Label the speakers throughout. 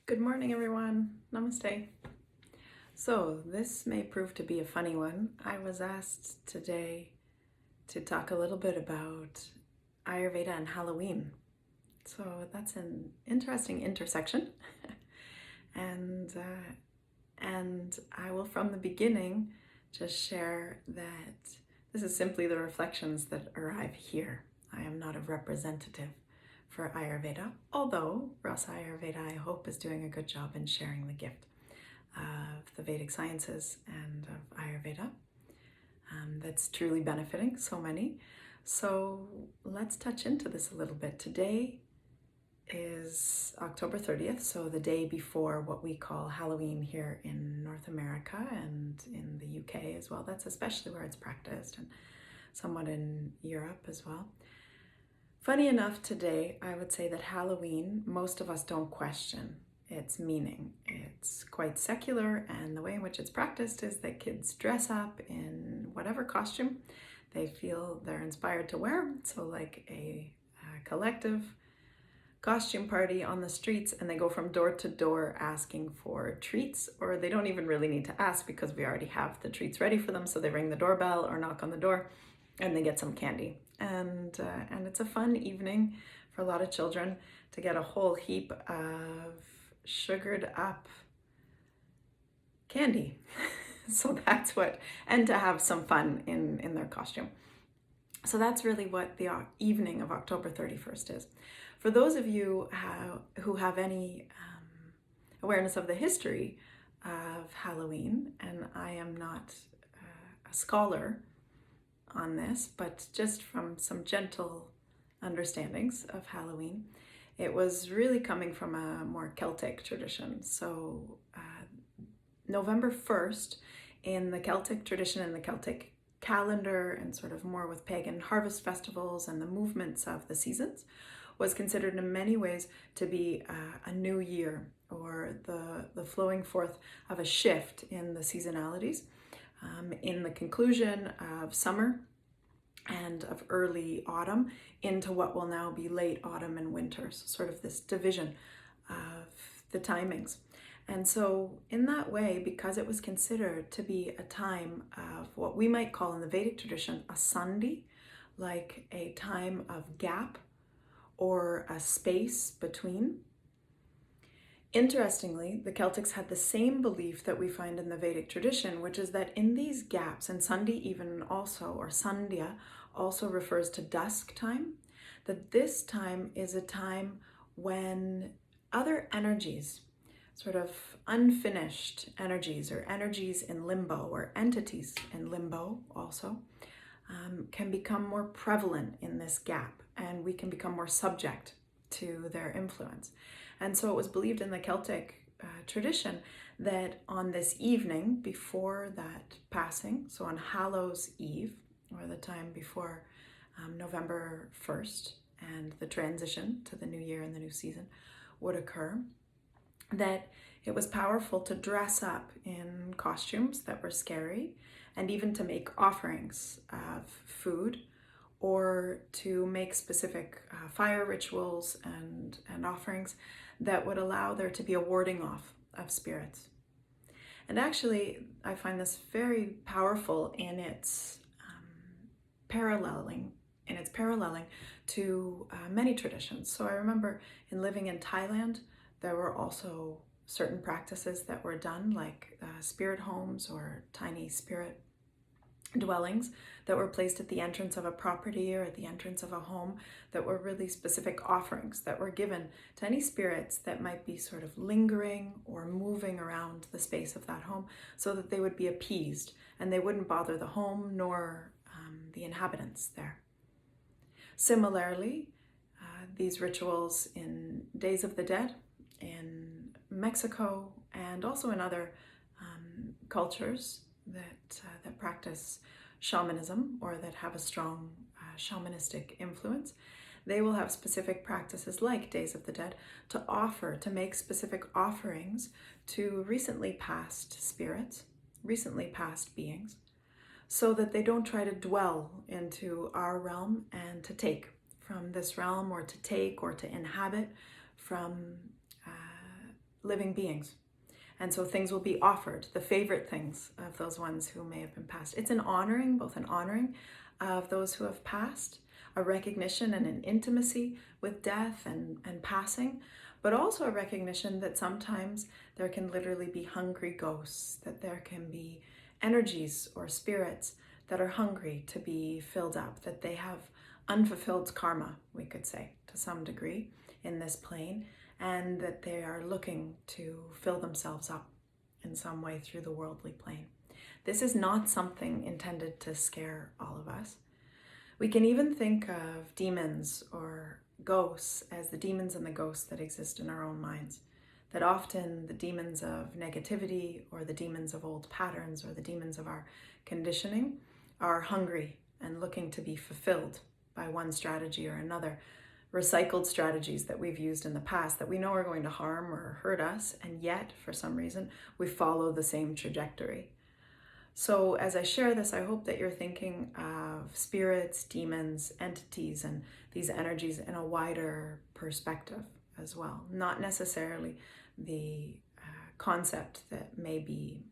Speaker 1: Good morning, everyone. Namaste. So, this may prove to be a funny one. I was asked today to talk a little bit about Ayurveda and Halloween. So, that's an interesting intersection. and, uh, and I will, from the beginning, just share that this is simply the reflections that arrive here. I am not a representative for Ayurveda, although Rasa Ayurveda, I hope, is doing a good job in sharing the gift of the Vedic sciences and of Ayurveda that's truly benefiting so many. So let's touch into this a little bit. Today is October 30th, so the day before what we call Halloween here in North America and in the UK as well. That's especially where it's practiced, and somewhat in Europe as well. Funny enough, today I would say that Halloween, most of us don't question its meaning. It's quite secular, and the way in which it's practiced is that kids dress up in whatever costume they feel they're inspired to wear. So like a collective costume party on the streets, and they go from door to door asking for treats, or they don't even really need to ask because we already have the treats ready for them. So they ring the doorbell or knock on the door and they get some candy. And it's a fun evening for a lot of children to get a whole heap of sugared up candy. So that's what, and to have some fun in their costume. So that's really what the evening of October 31st is. For those of you who have any awareness of the history of Halloween, and I am not a scholar on this, but just from some gentle understandings of Halloween, it was really coming from a more Celtic tradition. So November 1st in the Celtic tradition and the Celtic calendar, and sort of more with pagan harvest festivals and the movements of the seasons, was considered in many ways to be a new year, or the flowing forth of a shift in the seasonalities, in the conclusion of summer and of early autumn into what will now be late autumn and winter. So sort of this division of the timings. And so in that way, because it was considered to be a time of what we might call in the Vedic tradition a sandhi, like a time of gap or a space between. Interestingly, the Celtics had the same belief that we find in the Vedic tradition, which is that in these gaps, and sandhi even also, or sandhya, also refers to dusk time, that this time is a time when other energies, sort of unfinished energies, or energies in limbo, or entities in limbo also, can become more prevalent in this gap, and we can become more subject to their influence. And so it was believed in the Celtic tradition that on this evening before that passing, so on Hallow's Eve, or the time before November 1st and the transition to the new year and the new season would occur, that it was powerful to dress up in costumes that were scary, and even to make offerings of food, or to make specific fire rituals and offerings that would allow there to be a warding off of spirits. And actually, I find this very powerful in its paralleling to many traditions. So I remember in living in Thailand, there were also certain practices that were done, like spirit homes or tiny spirit dwellings that were placed at the entrance of a property or at the entrance of a home, that were really specific offerings that were given to any spirits that might be sort of lingering or moving around the space of that home, so that they would be appeased and they wouldn't bother the home nor the inhabitants there. Similarly, these rituals in Days of the Dead in Mexico, and also in other cultures that practice shamanism, or that have a strong shamanistic influence, they will have specific practices like Days of the Dead to make specific offerings to recently passed spirits, recently passed beings, so that they don't try to dwell into our realm and to take from this realm, or to take or to inhabit from living beings. And so things will be offered, the favorite things of those ones who may have been passed. It's an honoring, both an honoring of those who have passed, a recognition and an intimacy with death and passing, but also a recognition that sometimes there can literally be hungry ghosts, that there can be energies or spirits that are hungry to be filled up, that they have unfulfilled karma, we could say, to some degree in this plane, and that they are looking to fill themselves up in some way through the worldly plane. This is not something intended to scare all of us. We can even think of demons or ghosts as the demons and the ghosts that exist in our own minds. That often the demons of negativity or the demons of old patterns or the demons of our conditioning are hungry and looking to be fulfilled by one strategy or another. Recycled strategies that we've used in the past that we know are going to harm or hurt us, and yet for some reason we follow the same trajectory. So as I share this, I hope that you're thinking of spirits, demons, entities, and these energies in a wider perspective as well. Not necessarily the concept that may be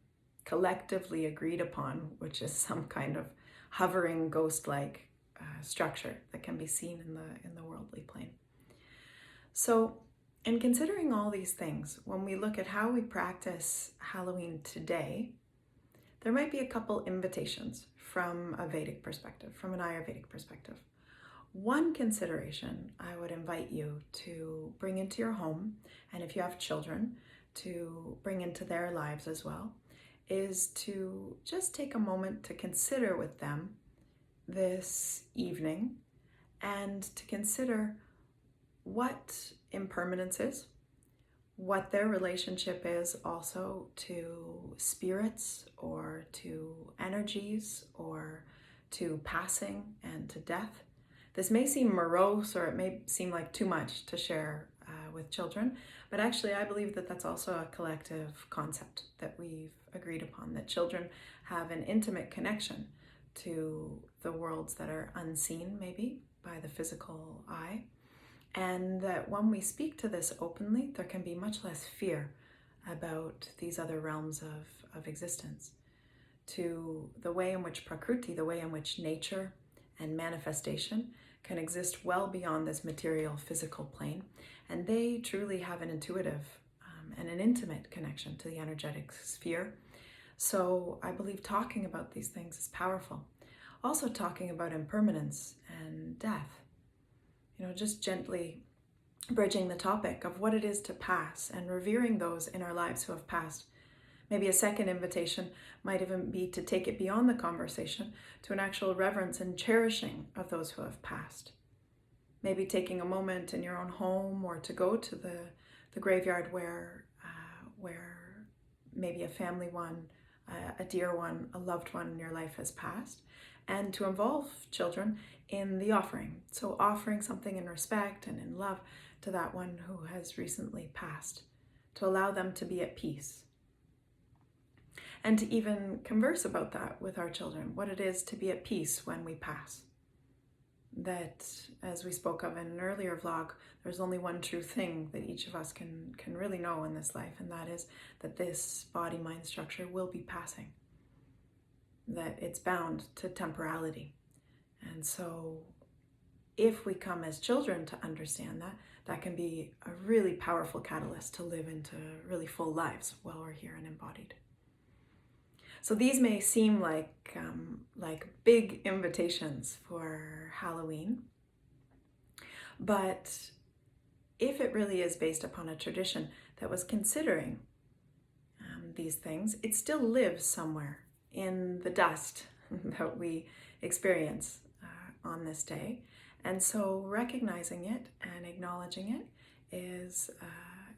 Speaker 1: collectively agreed upon, which is some kind of hovering ghost-like structure that can be seen in the worldly plane. So in considering all these things, when we look at how we practice Halloween today, there might be a couple invitations from a Vedic perspective, from an Ayurvedic perspective. One consideration I would invite you to bring into your home, and if you have children, to bring into their lives as well, is to just take a moment to consider with them this evening and to consider what impermanence is, what their relationship is also to spirits or to energies or to passing and to death. This may seem morose or it may seem like too much to share with children, but actually I believe that that's also a collective concept that we've agreed upon, that children have an intimate connection to the worlds that are unseen maybe by the physical eye, and that when we speak to this openly, there can be much less fear about these other realms of existence, to the way in which Prakriti, the way in which nature and manifestation can exist well beyond this material physical plane, and they truly have an intuitive and an intimate connection to the energetic sphere. So I believe talking about these things is powerful. Also talking about impermanence and death, just gently bridging the topic of what it is to pass and revering those in our lives who have passed. Maybe a second invitation might even be to take it beyond the conversation to an actual reverence and cherishing of those who have passed. Maybe taking a moment in your own home or to go to the graveyard where maybe a family one, a dear one, a loved one in your life has passed, and to involve children in the offering. So offering something in respect and in love to that one who has recently passed, to allow them to be at peace. And to even converse about that with our children, what it is to be at peace when we pass. That, as we spoke of in an earlier vlog, there's only one true thing that each of us can really know in this life, and that is that this body-mind structure will be passing, that it's bound to temporality. And so if we come as children to understand that, that can be a really powerful catalyst to live into really full lives while we're here and embodied. So these may seem like big invitations for Halloween, but if it really is based upon a tradition that was considering these things, it still lives somewhere in the dust that we experience on this day. And so recognizing it and acknowledging it is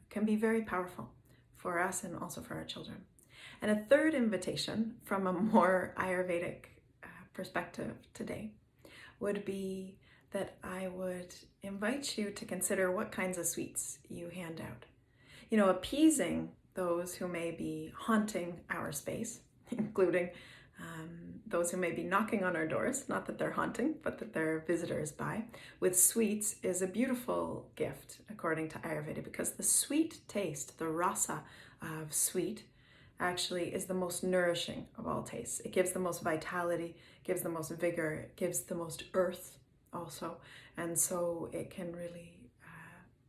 Speaker 1: can be very powerful for us and also for our children. And a third invitation from a more Ayurvedic perspective today would be that I would invite you to consider what kinds of sweets you hand out. Appeasing those who may be haunting our space, including those who may be knocking on our doors, not that they're haunting, but that they're visitors by, with sweets is a beautiful gift according to Ayurveda, because the sweet taste, the rasa of sweet, actually is the most nourishing of all tastes. It gives the most vitality, gives the most vigor, it gives the most earth also, and so it can really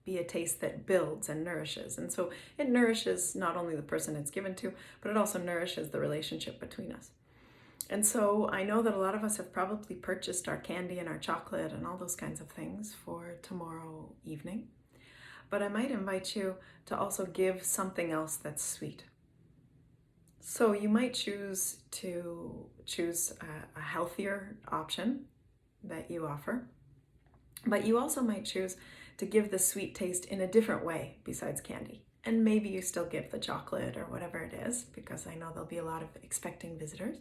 Speaker 1: be a taste that builds and nourishes. And so it nourishes not only the person it's given to, but it also nourishes the relationship between us. And so I know that a lot of us have probably purchased our candy and our chocolate and all those kinds of things for tomorrow evening. But I might invite you to also give something else that's sweet. So you might choose a healthier option that you offer, but you also might choose to give the sweet taste in a different way besides candy. And maybe you still give the chocolate or whatever it is, because I know there'll be a lot of expecting visitors.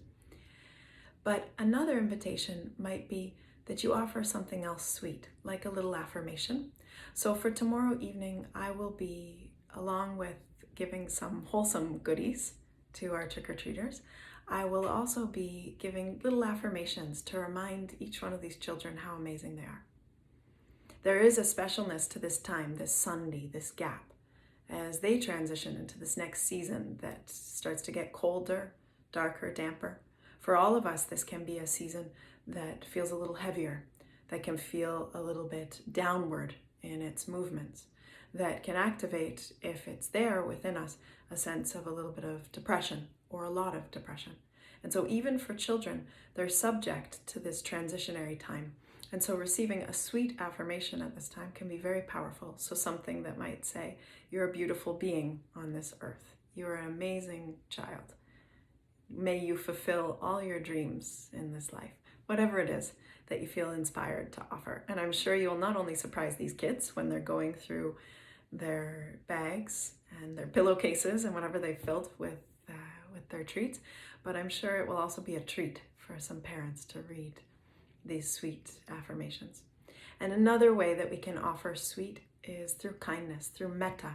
Speaker 1: But another invitation might be that you offer something else sweet, like a little affirmation. So for tomorrow evening, I will be, along with giving some wholesome goodies to our trick-or-treaters, I will also be giving little affirmations to remind each one of these children how amazing they are. There is a specialness to this time, this Sunday, this gap, as they transition into this next season that starts to get colder, darker, damper. For all of us, this can be a season that feels a little heavier, that can feel a little bit downward in its movements, that can activate, if it's there within us, a sense of a little bit of depression or a lot of depression. And so even for children, they're subject to this transitionary time. And so receiving a sweet affirmation at this time can be very powerful. So something that might say, you're a beautiful being on this earth. You're an amazing child. May you fulfill all your dreams in this life, whatever it is that you feel inspired to offer. And I'm sure you'll not only surprise these kids when they're going through their bags and their pillowcases and whatever they've filled with their treats, but I'm sure it will also be a treat for some parents to read these sweet affirmations. And another way that we can offer sweet is through kindness, through metta.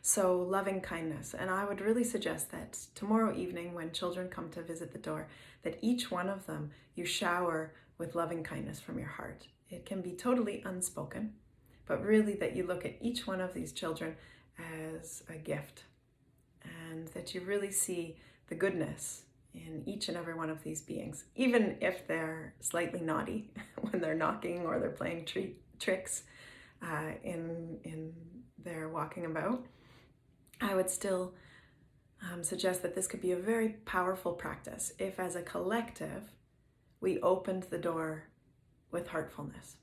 Speaker 1: So loving kindness. And I would really suggest that tomorrow evening when children come to visit the door, that each one of them you shower with loving kindness from your heart. It can be totally unspoken, but really that you look at each one of these children as a gift, and that you really see the goodness in each and every one of these beings, even if they're slightly naughty when they're knocking or they're playing tricks in their walking about. I would still suggest that this could be a very powerful practice if, as a collective, we opened the door with heartfulness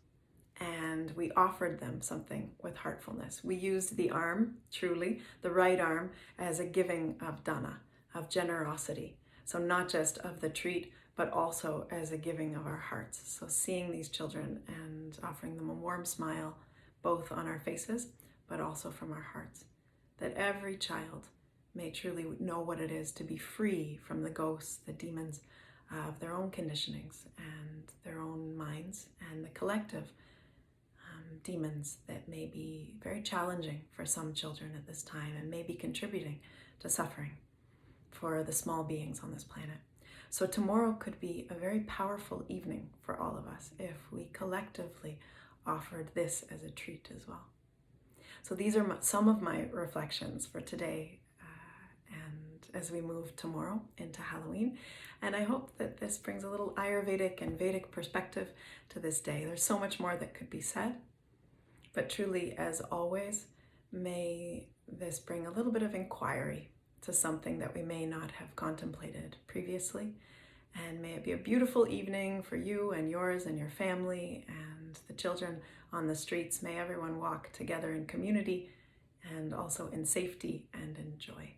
Speaker 1: and we offered them something with heartfulness. We used the arm, truly, the right arm, as a giving of dana, of generosity. So not just of the treat, but also as a giving of our hearts. So seeing these children and offering them a warm smile, both on our faces, but also from our hearts. That every child may truly know what it is to be free from the ghosts, the demons of their own conditionings and their own minds, and the collective demons that may be very challenging for some children at this time and may be contributing to suffering for the small beings on this planet. So tomorrow could be a very powerful evening for all of us if we collectively offered this as a treat as well. So these are some of my reflections for today and as we move tomorrow into Halloween. And I hope that this brings a little Ayurvedic and Vedic perspective to this day. There's so much more that could be said, but truly, as always, may this bring a little bit of inquiry to something that we may not have contemplated previously. And may it be a beautiful evening for you and yours and your family and the children on the streets. May everyone walk together in community and also in safety and in joy.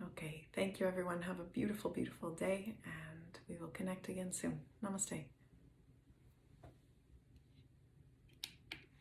Speaker 1: Okay, thank you everyone. Have a beautiful, beautiful day, and we will connect again soon. Namaste.